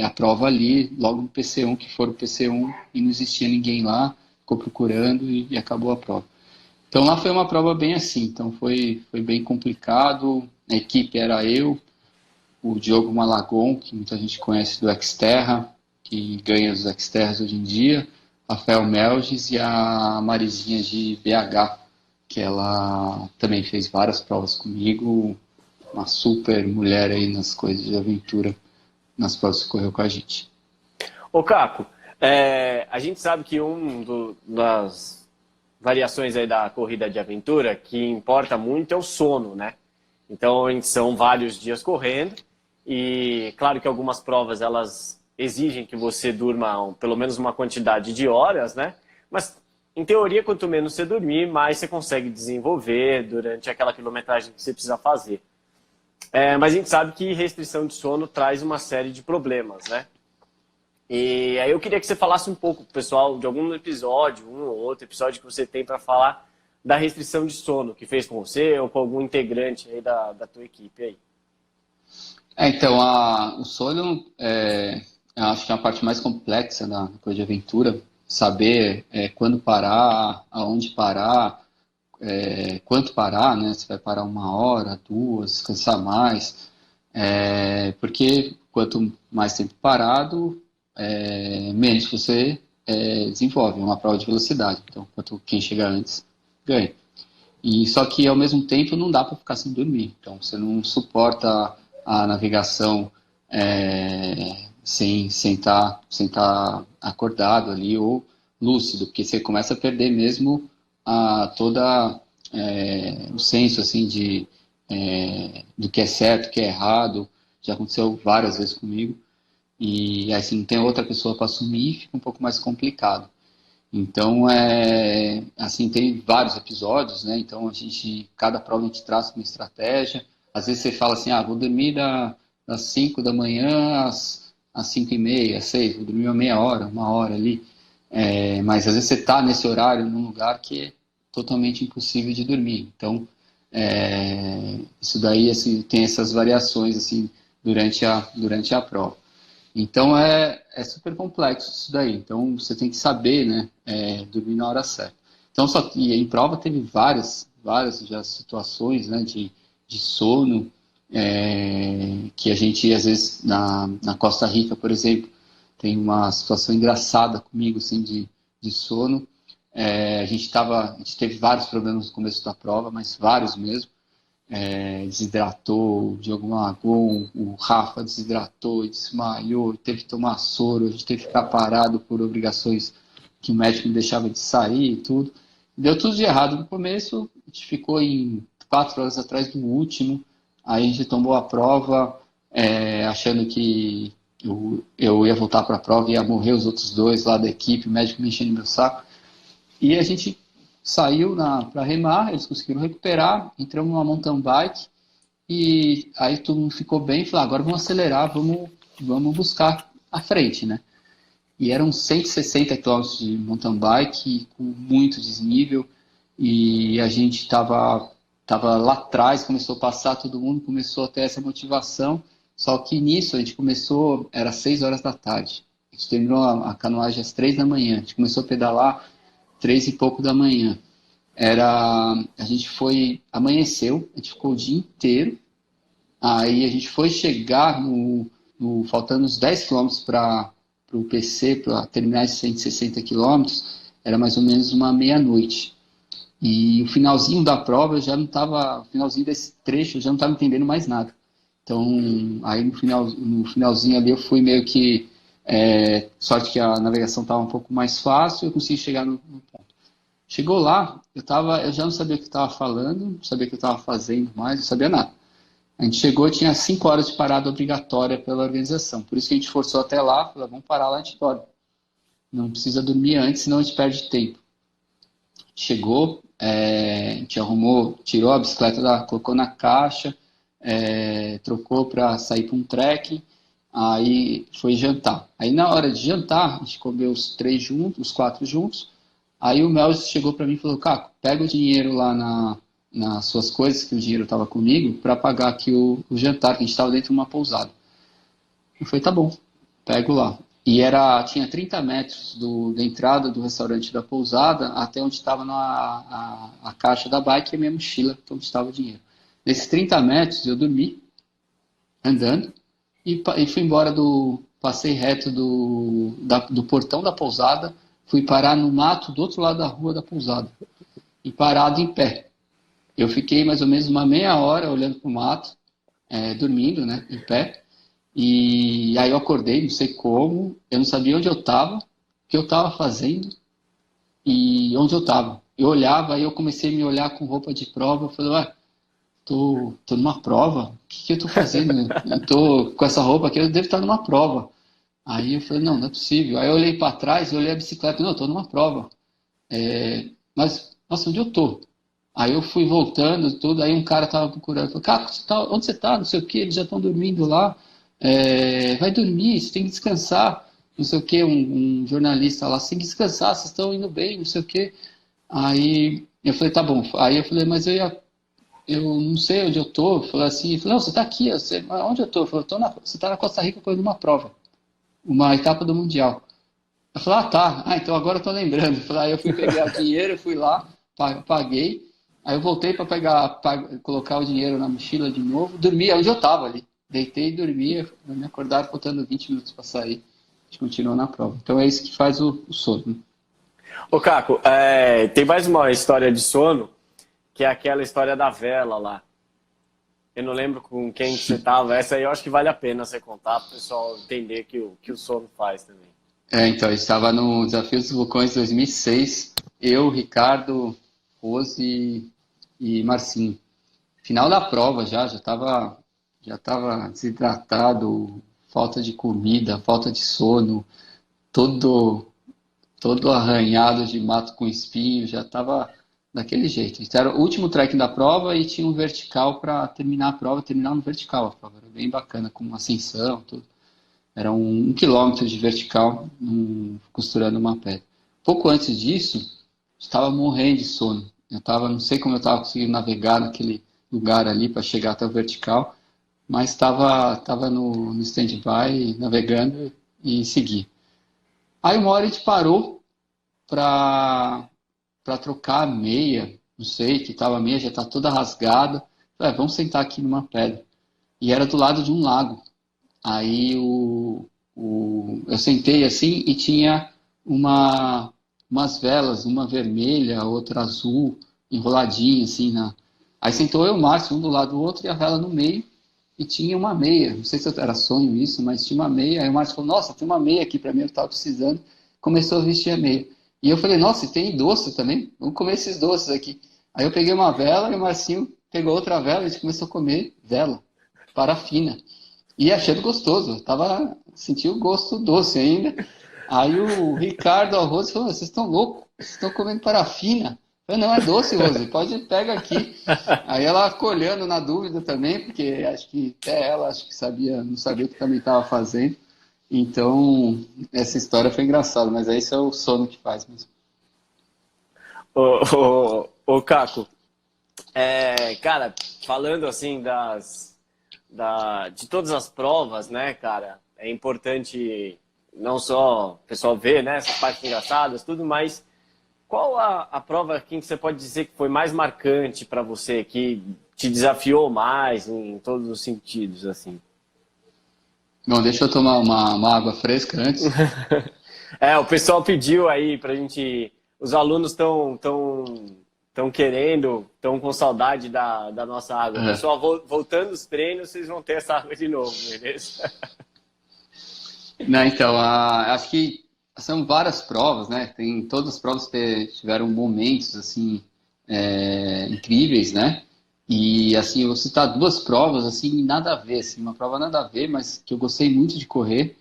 a prova ali, logo no PC1, que foram o PC1 e não existia ninguém lá, ficou procurando e acabou a prova. Então lá foi uma prova bem assim, então foi bem complicado, a equipe era eu, o Diogo Malagon, que muita gente conhece do Xterra, que ganha os Xterras hoje em dia, Rafael Melges e a Marizinha de BH, que ela também fez várias provas comigo, uma super mulher aí nas coisas de aventura, nas provas que correu com a gente. Ô Caco, a gente sabe que das variações aí da corrida de aventura que importa muito é o sono, né? Então são vários dias correndo e claro que algumas provas elas exigem que você durma pelo menos uma quantidade de horas, né? Mas em teoria quanto menos você dormir, mais você consegue desenvolver durante aquela quilometragem que você precisa fazer. Mas a gente sabe que restrição de sono traz uma série de problemas, né? E aí eu queria que você falasse um pouco, pessoal, de algum episódio, um ou outro episódio que você tem para falar da restrição de sono que fez com você ou com algum integrante aí da tua equipe aí. Então, o sono, eu acho que é a parte mais complexa da coisa de aventura. Saber quando parar, aonde parar, quanto parar, né? Se vai parar 1 hora, 2, descansar mais. Porque quanto mais tempo parado, menos você desenvolve. É uma prova de velocidade. Então, quem chega antes, ganha. E só que, ao mesmo tempo, não dá para ficar sem dormir. Então, você não suporta a navegação sem estar acordado ali ou lúcido, porque você começa a perder mesmo toda o senso assim, do que é certo, do que é errado. Já aconteceu várias vezes comigo. E aí, se não tem outra pessoa para assumir, fica um pouco mais complicado. Então, assim, tem vários episódios, né? Então, cada prova a gente traça uma estratégia. Às vezes você fala assim, vou dormir das 5 da manhã às 5h30, às 6, vou dormir 1/2 hora, 1 hora ali. Mas às vezes você está nesse horário num lugar que é totalmente impossível de dormir. Então, isso daí, assim, tem essas variações, assim, durante a prova. Então é super complexo isso daí. Então você tem que saber, né, dormir na hora certa. Então só que em prova teve várias já situações, né, de sono, que a gente às vezes na Costa Rica, por exemplo, tem uma situação engraçada comigo assim de sono. A gente teve vários problemas no começo da prova, mas vários mesmo. Desidratou, o Diogo Magon, o Rafa desidratou e desmaiou, teve que tomar soro, a gente teve que ficar parado por obrigações que o médico não deixava de sair e tudo. Deu tudo de errado no começo, a gente ficou em 4 horas atrás do último, aí a gente tomou a prova, achando que eu ia voltar para a prova, ia morrer os outros dois lá da equipe, o médico me enchendo meu saco. E a gente saiu para remar, eles conseguiram recuperar, entramos numa mountain bike e aí todo mundo ficou bem e falou, agora vamos acelerar, vamos buscar a frente, né? E eram 160 quilômetros de mountain bike com muito desnível e a gente estava lá atrás, começou a passar todo mundo, começou a ter essa motivação, só que nisso a gente começou, era 6 horas da tarde, a gente terminou a canoagem às 3 da manhã, a gente começou a pedalar 3 e pouco da manhã. A gente amanheceu, a gente ficou o dia inteiro, aí a gente foi chegar faltando uns 10 quilômetros para o PC, para terminar esses 160 quilômetros, era mais ou menos uma meia-noite. E o finalzinho da prova, o finalzinho desse trecho, eu já não estava entendendo mais nada. Então, aí no finalzinho ali eu fui meio que, sorte que a navegação estava um pouco mais fácil, eu consegui chegar no ponto. Chegou lá, eu já não sabia o que estava falando, não sabia o que eu estava fazendo mais, não sabia nada. A gente chegou, tinha 5 horas de parada obrigatória pela organização. Por isso que a gente forçou até lá, falou, vamos parar lá, a gente dorme. Não precisa dormir antes, senão a gente perde tempo. Chegou, a gente arrumou, tirou a bicicleta, colocou na caixa, trocou para sair para um trekking, aí foi jantar. Aí na hora de jantar, a gente comeu os 4 juntos, aí o Mel chegou para mim e falou, Caco, pega o dinheiro lá nas suas coisas, que o dinheiro estava comigo, para pagar aqui o jantar, que a gente estava dentro de uma pousada. Eu falei, tá bom, pego lá. E tinha 30 metros da entrada do restaurante da pousada até onde estava a caixa da bike e a minha mochila, onde estava o dinheiro. Nesses 30 metros eu dormi, andando, e fui embora passei reto do portão da pousada, fui parar no mato do outro lado da rua da pousada, e parado em pé. Eu fiquei mais ou menos uma meia hora olhando para o mato, dormindo, né, em pé. E aí eu acordei, não sei como, eu não sabia onde eu estava, o que eu estava fazendo e onde eu estava. Eu olhava, aí eu comecei a me olhar com roupa de prova, eu falei, ué, tô numa prova? O que eu tô fazendo? Eu tô com essa roupa aqui, eu devo estar numa prova. Aí eu falei, não é possível. Aí eu olhei para trás, eu olhei a bicicleta, não, eu tô numa prova. Mas, nossa, onde eu tô? Aí eu fui voltando, tudo, aí um cara tava procurando, falou, Caco, onde você tá? Não sei o que, eles já estão dormindo lá. Vai dormir, você tem que descansar, não sei o que, um jornalista lá, você tem que descansar, vocês estão indo bem, não sei o que. Aí eu falei, tá bom. Aí eu falei, mas eu não sei onde eu tô. Eu falei assim, eu falei, não, você tá aqui, onde eu tô? Eu falei, você tá na Costa Rica correndo uma prova, uma etapa do Mundial. Eu falei, tá, então agora eu tô lembrando. Aí eu fui pegar o dinheiro, eu fui lá, paguei, aí eu voltei para colocar o dinheiro na mochila de novo, dormi onde eu tava ali. Deitei e dormi, me acordaram faltando 20 minutos para sair. A gente continuou na prova. Então é isso que faz o sono. Né? Ô, Caco, tem mais uma história de sono, que é aquela história da vela lá. Eu não lembro com quem que você estava. Essa aí eu acho que vale a pena você contar para o pessoal entender que o sono faz também. Então, a gente estava no Desafio dos Vulcões 2006. Eu, Ricardo, Rose e Marcinho. Final da prova já estava desidratado, falta de comida, falta de sono, todo arranhado de mato com espinho, já estava daquele jeito. Então, era o último trekking da prova e tinha um vertical para terminar a prova, terminar no vertical a prova. Era bem bacana, com ascensão, tudo. Era 1 quilômetro de vertical, costurando uma pedra. Pouco antes disso, estava morrendo de sono. Não sei como eu estava conseguindo navegar naquele lugar ali para chegar até o vertical. mas estava no stand-by, navegando e segui. Aí uma hora a gente parou para trocar a meia, não sei, que tava a meia já tá toda rasgada. Falei, vamos sentar aqui numa pedra. E era do lado de um lago. Aí eu sentei assim e tinha umas velas, uma vermelha, outra azul, enroladinha assim Aí sentou eu e o Márcio, um do lado do outro, e a vela no meio, e tinha uma meia. Não sei se era sonho isso, mas tinha uma meia. Aí o Márcio falou, nossa, tem uma meia aqui para mim, eu estava precisando. Começou a vestir a meia. E eu falei, nossa, e tem doce também? Vamos comer esses doces aqui. Aí eu peguei uma vela e o Marcinho pegou outra vela e a gente começou a comer vela, parafina. E achando gostoso, senti o gosto doce ainda. Aí o Ricardo, a Rose, falou, vocês estão loucos, vocês estão comendo parafina. Eu falei, não, é doce, Rose, pega aqui. Aí ela ficou olhando na dúvida também, porque acho que até ela acho que não sabia o que também estava fazendo. Então, essa história foi engraçada, mas esse é o sono que faz mesmo. Ô Caco, cara, falando assim de todas as provas, né, cara, é importante não só o pessoal ver, né, essas partes engraçadas, tudo, mas qual a prova que você pode dizer que foi mais marcante para você, que te desafiou mais em todos os sentidos, assim? Bom, deixa eu tomar uma água fresca antes. O pessoal pediu aí pra gente. Os alunos estão querendo, estão com saudade da nossa água. Pessoal, voltando os treinos, vocês vão ter essa água de novo, beleza? Não, então, acho que são várias provas, né? Todas as provas tiveram momentos assim incríveis, né? E assim, eu vou citar duas provas assim, nada a ver, assim, uma prova nada a ver, mas que eu gostei muito de correr.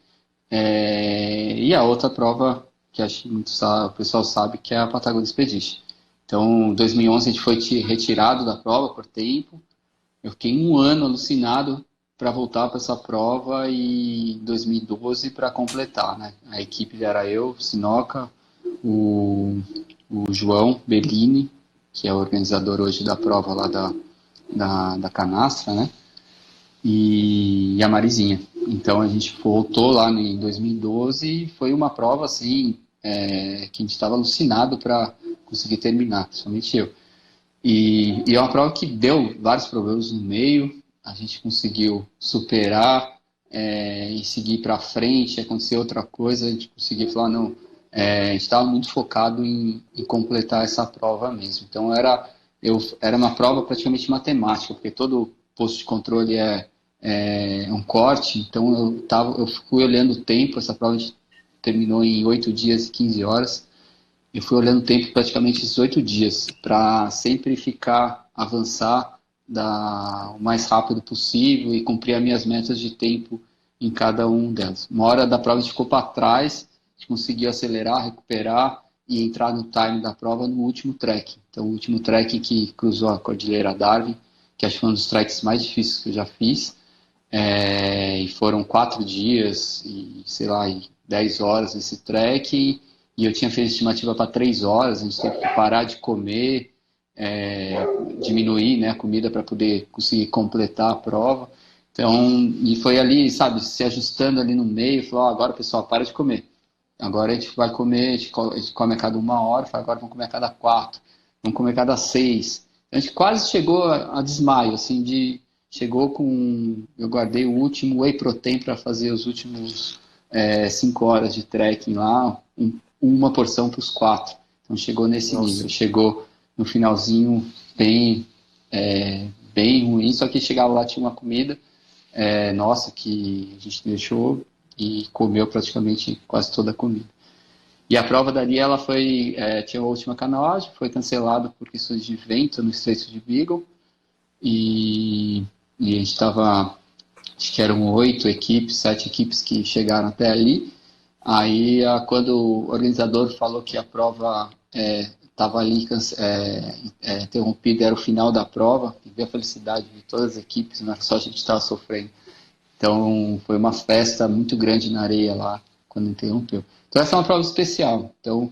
E a outra prova que acho que o pessoal sabe que é a Patagonia Expedition. Então, em 2011 a gente foi retirado da prova por tempo. Eu fiquei um ano alucinado para voltar para essa prova e em 2012 para completar, né? A equipe era eu, Sinoca, o João Bellini, que é o organizador hoje da prova lá da Canastra, né? E a Marizinha. Então a gente voltou lá em 2012 e foi uma prova assim que a gente estava alucinado para conseguir terminar, somente eu. E é uma prova que deu vários problemas no meio, a gente conseguiu superar e seguir para frente, aconteceu outra coisa, a gente conseguiu falar, não, a gente estava muito focado em completar essa prova mesmo. Então era uma prova praticamente matemática, porque todo posto de controle é um corte, então eu fui olhando o tempo, essa prova terminou em 8 dias e 15 horas, eu fui olhando o tempo praticamente esses 8 dias, para sempre avançar o mais rápido possível e cumprir as minhas metas de tempo em cada um delas. Uma hora da prova a gente ficou para trás, a gente conseguiu acelerar, recuperar e entrar no time da prova no último trek. Então, o último trek que cruzou a Cordilheira Darwin, que acho que foi um dos treks mais difíceis que eu já fiz. E foram 4 dias e, sei lá, 10 horas esse trek. E eu tinha feito estimativa para 3 horas, a gente teve que parar de comer, diminuir, né, a comida para poder conseguir completar a prova. Então, e foi ali, sabe, se ajustando ali no meio, falou, agora pessoal, para de comer. Agora a gente vai comer, a gente come a cada 1 hora, agora vamos comer a cada 4, vamos comer a cada 6. A gente quase chegou a desmaio, assim, chegou eu guardei o último whey protein para fazer os últimos 5 horas de trekking lá, uma porção para os 4. Então chegou nesse nível, chegou no finalzinho bem ruim, só que chegava lá, tinha uma comida nossa que a gente deixou e comeu praticamente quase toda a comida. E a prova dali, ela tinha a última canoagem, foi cancelada por questões de vento no Estreito de Beagle, e a gente estava, acho que eram 7 equipes que chegaram até ali. Aí, quando o organizador falou que a prova estava ali interrompida, era o final da prova, e ver a felicidade de todas as equipes, não é só a gente estava sofrendo. Então, foi uma festa muito grande na areia lá, quando interrompeu. Então, essa é uma prova especial. Então,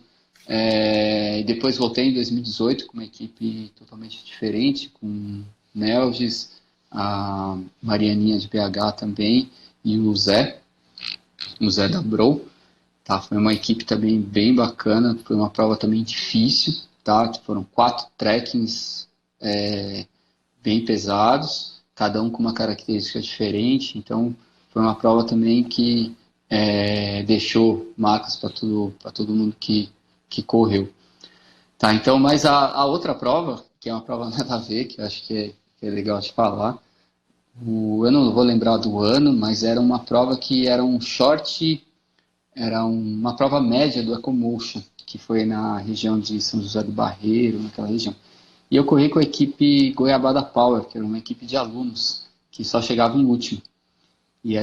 depois voltei em 2018 com uma equipe totalmente diferente, com Nelges, a Marianinha de BH também e o Zé da Bro. Tá, foi uma equipe também bem bacana, foi uma prova também difícil, tá? Foram 4 trekkings bem pesados, cada um com uma característica diferente, então foi uma prova também que deixou marcas para todo mundo que correu. Tá, então, mas a outra prova, que é uma prova nada a ver, que eu acho que é legal de falar, eu não vou lembrar do ano, mas era uma prova que era um short, era uma prova média do EcoMotion, que foi na região de São José do Barreiro, naquela região. E eu corri com a equipe Goiabada Power, que era uma equipe de alunos, que só chegava em último. E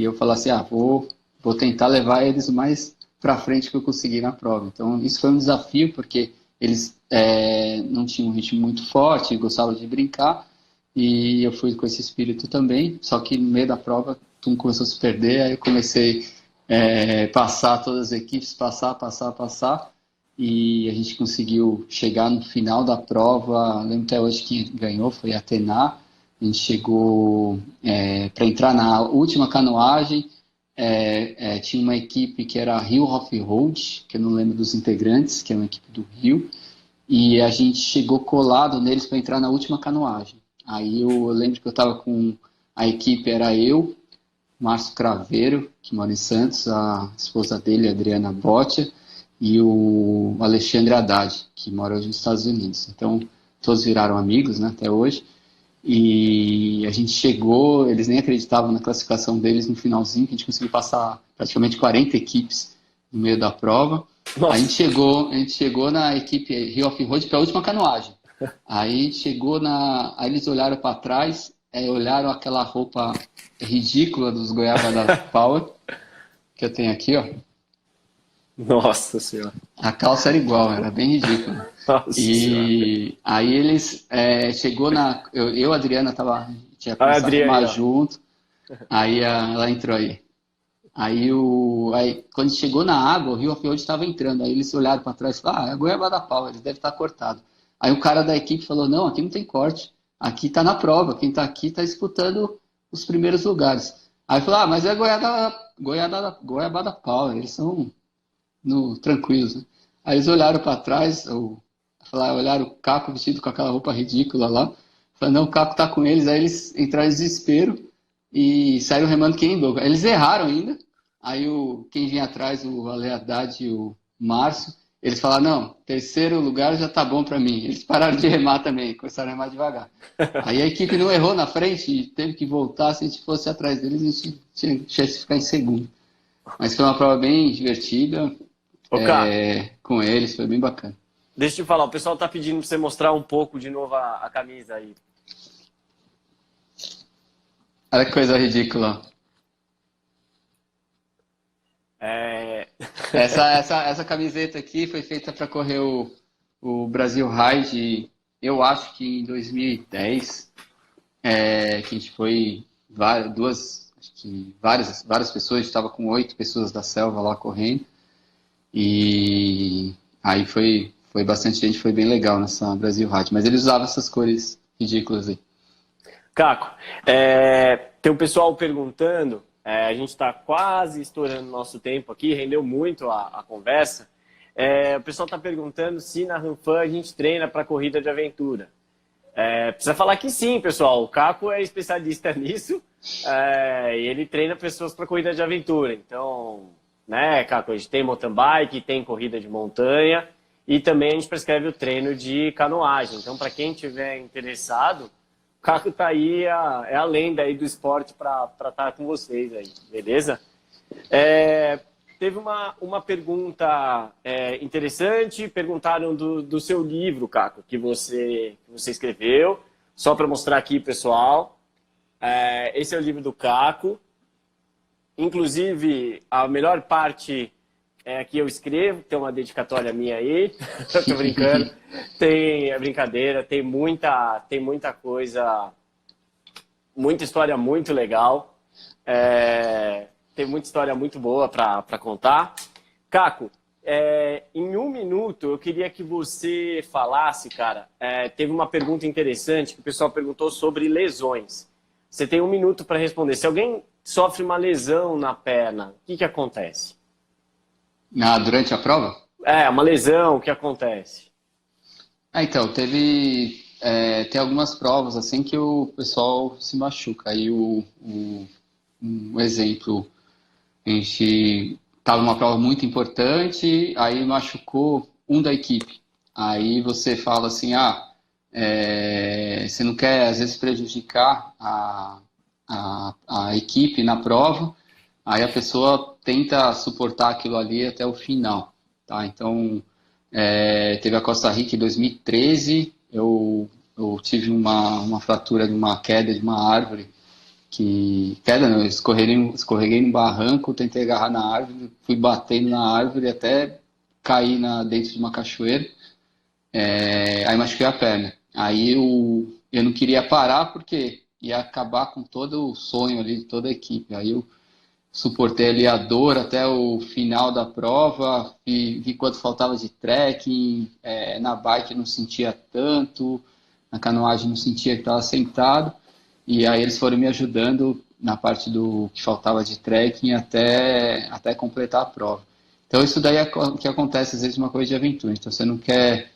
eu falei assim, vou tentar levar eles o mais para frente que eu conseguir na prova. Então, isso foi um desafio, porque eles não tinham um ritmo muito forte, gostavam de brincar, e eu fui com esse espírito também, só que no meio da prova, tudo começou a se perder, aí eu comecei passar todas as equipes, passar, e a gente conseguiu chegar no final da prova. Lembro até hoje que ganhou, foi a Atena. A gente chegou para entrar na última canoagem, tinha uma equipe que era a Rio Off-Road, que eu não lembro dos integrantes, que é uma equipe do Rio, e a gente chegou colado neles para entrar na última canoagem. Aí eu lembro que eu estava com a equipe, era eu, Márcio Craveiro, que mora em Santos, a esposa dele, Adriana Botia, e o Alexandre Haddad, que mora hoje nos Estados Unidos. Então, todos viraram amigos, né, até hoje. E a gente chegou, eles nem acreditavam na classificação deles no finalzinho, que a gente conseguiu passar praticamente 40 equipes no meio da prova. Nossa. A gente chegou na equipe Rio Off-Road para a última canoagem. Aí aí eles olharam para trás, olharam aquela roupa ridícula dos Goiabada Power, que eu tenho aqui, ó. Nossa Senhora. A calça era igual, era bem ridícula. Nossa Senhora. Aí eles chegou eu, a Adriana tinha começado a remar junto. Aí ela entrou aí. Aí quando chegou na água, o Rio Off-Road estava entrando. Aí eles olharam para trás e falaram, é a Goiabada Power, eles devem estar cortados. Aí o cara da equipe falou, não, aqui não tem corte. Aqui está na prova, quem está aqui está disputando os primeiros lugares. Aí falou, mas é Goiabada Power, eles são tranquilos, né? Aí eles olharam para trás, olharam o Caco vestido com aquela roupa ridícula lá, falaram, não, o Caco tá com eles. Aí eles entraram em desespero e saíram remando quem andou. Eles erraram ainda, aí quem vinha atrás, o Ale Haddad e o Márcio, eles falaram, não, terceiro lugar já tá bom para mim. Eles pararam de remar também, começaram a remar devagar. Aí a equipe não errou na frente e teve que voltar. Se a gente fosse atrás deles, a gente tinha chance de ficar em segundo. Mas foi uma prova bem divertida. Com eles, foi bem bacana. Deixa eu te falar, o pessoal tá pedindo pra você mostrar um pouco de novo a camisa aí. Olha que coisa ridícula. Essa camiseta aqui foi feita para correr o Brasil Ride, eu acho que em 2010, que a gente foi várias pessoas, a gente estava com 8 pessoas da selva lá correndo. E aí foi bastante gente, foi bem legal nessa Brasil Ride. Mas eles usavam essas cores ridículas aí. Caco, tem um pessoal perguntando, a gente está quase estourando nosso tempo aqui, rendeu muito a conversa. O pessoal está perguntando se na Ranfan a gente treina para corrida de aventura. Precisa falar que sim, pessoal. O Caco é especialista nisso e ele treina pessoas para corrida de aventura. Então, né, Caco, a gente tem mountain bike, tem corrida de montanha e também a gente prescreve o treino de canoagem. Então, para quem tiver interessado, o Caco tá aí, é a lenda aí do esporte para estar com vocês aí, beleza? Teve uma pergunta interessante, perguntaram do seu livro, Caco, que você escreveu, só para mostrar aqui, pessoal. Esse é o livro do Caco. Inclusive, a melhor parte é que eu escrevo, tem uma dedicatória minha aí, tô brincando, é brincadeira, tem muita coisa, muita história muito legal, tem muita história muito boa para contar. Caco, em 1 minuto, minuto, eu queria que você falasse, cara, teve uma pergunta interessante que o pessoal perguntou sobre lesões. Você tem um minuto para responder. Se alguém sofre uma lesão na perna, o que acontece? Durante a prova? Uma lesão, o que acontece? Então, tem algumas provas assim que o pessoal se machuca. Aí um exemplo, a gente estava numa prova muito importante, aí machucou um da equipe. Aí você fala assim, você não quer às vezes prejudicar a equipe na prova, aí a pessoa tenta suportar aquilo ali até o final, tá? Então, teve a Costa Rica em 2013, eu tive uma fratura de uma queda de uma árvore, queda não, eu escorreguei no barranco, tentei agarrar na árvore, fui batendo na árvore até cair dentro de uma cachoeira, aí machuquei a perna. Aí eu não queria parar porque ia acabar com todo o sonho ali de toda a equipe. Aí eu suportei ali a dor até o final da prova, vi quanto faltava de trekking, na bike não sentia tanto, na canoagem não sentia que estava sentado, e aí eles foram me ajudando na parte do que faltava de trekking até completar a prova. Então isso daí é o que acontece às vezes numa coisa de aventura, então você não quer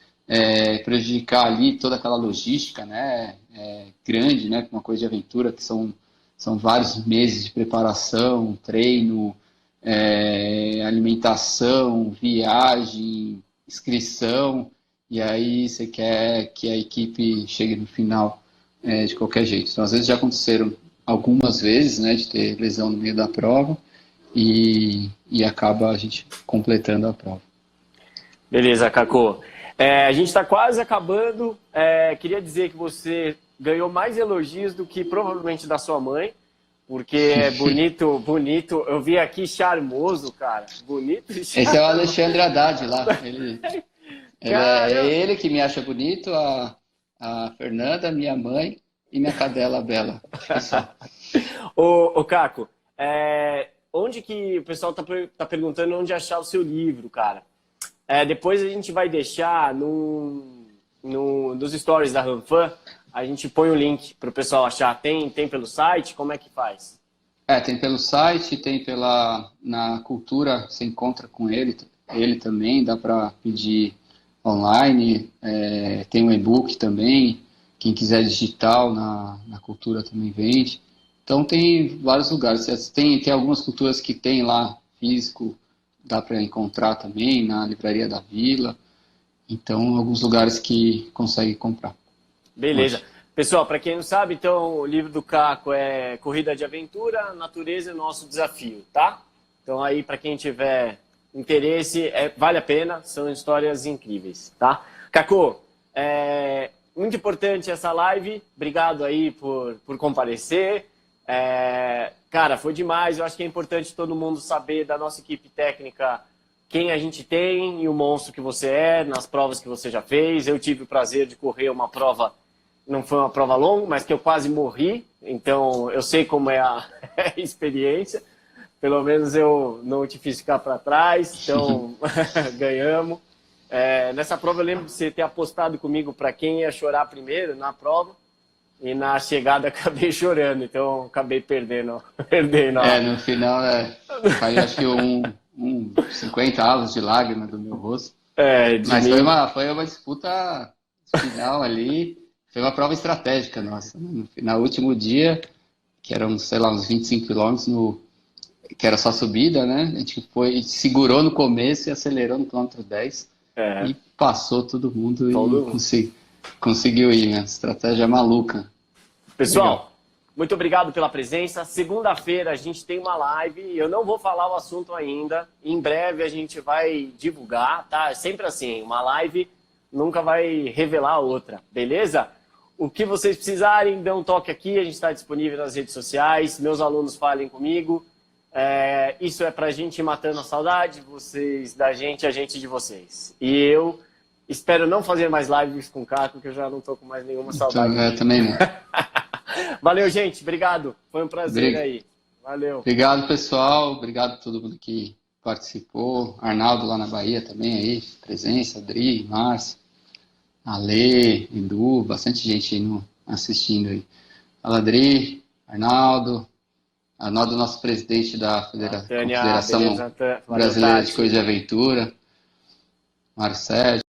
prejudicar ali toda aquela logística, né, grande, né, uma coisa de aventura que são vários meses de preparação, treino, alimentação, viagem, inscrição, e aí você quer que a equipe chegue no final de qualquer jeito. Então, às vezes já aconteceram algumas vezes, né, de ter lesão no meio da prova e acaba a gente completando a prova. Beleza, Cacô. A gente está quase acabando. Queria dizer que você ganhou mais elogios do que provavelmente da sua mãe, porque é bonito, bonito. Eu vi aqui charmoso, cara. Bonito e charmoso. Esse é o Alexandre Haddad lá. É ele que me acha bonito, a Fernanda, minha mãe e minha cadela Bela. Ô Caco, onde que o pessoal tá perguntando onde achar o seu livro, cara? Depois a gente vai deixar nos stories da Ranfan, a gente põe o link para o pessoal achar. Tem pelo site? Como é que faz? Tem pelo site, tem na Cultura, você encontra com ele também, dá para pedir online, tem um e-book também, quem quiser digital na Cultura também vende. Então tem vários lugares, tem algumas culturas que tem lá físico, dá para encontrar também na Livraria da Vila, então alguns lugares que consegue comprar. Beleza. Pessoal, para quem não sabe, então o livro do Caco é Corrida de Aventura, Natureza é Nosso Desafio, tá? Então aí para quem tiver interesse, vale a pena, são histórias incríveis, tá? Caco, muito importante essa live, obrigado aí por comparecer. Cara, foi demais, eu acho que é importante todo mundo saber da nossa equipe técnica quem a gente tem e o monstro que você é, nas provas que você já fez. Eu tive o prazer de correr uma prova, não foi uma prova longa, mas que eu quase morri, então eu sei como é a experiência. Pelo menos eu não te fiz ficar para trás, então ganhamos. Nessa prova eu lembro de você ter apostado comigo para quem ia chorar primeiro na prova, e na chegada acabei chorando, então acabei perdendo. No final caiu acho que 50 avos de lágrima do meu rosto. Mas foi uma disputa final ali, foi uma prova estratégica nossa. No último dia, que eram, sei lá, uns 25 quilômetros, que era só subida, né? A gente segurou no começo e acelerou no quilômetro 10 e passou todo mundo conseguiu ir, né? Estratégia maluca. Pessoal, legal. Muito obrigado pela presença. Segunda-feira a gente tem uma live. Eu não vou falar o assunto ainda. Em breve a gente vai divulgar, tá? É sempre assim, uma live nunca vai revelar a outra, beleza? O que vocês precisarem, dê um toque aqui. A gente está disponível nas redes sociais. Meus alunos falem comigo. Isso é pra gente ir matando a saudade. Vocês da gente, a gente de vocês. E eu espero não fazer mais lives com o Caco, que eu já não tô com mais nenhuma saudade. Também não. Valeu, gente. Obrigado. Foi um prazer aí. Valeu. Obrigado, pessoal. Obrigado a todo mundo que participou, Arnaldo lá na Bahia também aí, presença, Adri, Márcio, Ale, Edu, bastante gente aí assistindo aí. Fala, Adri, Arnaldo, nosso presidente da Tânia, Confederação beleza, Valeu, Brasileira de Tati. Coisa de Aventura, Mário Sérgio.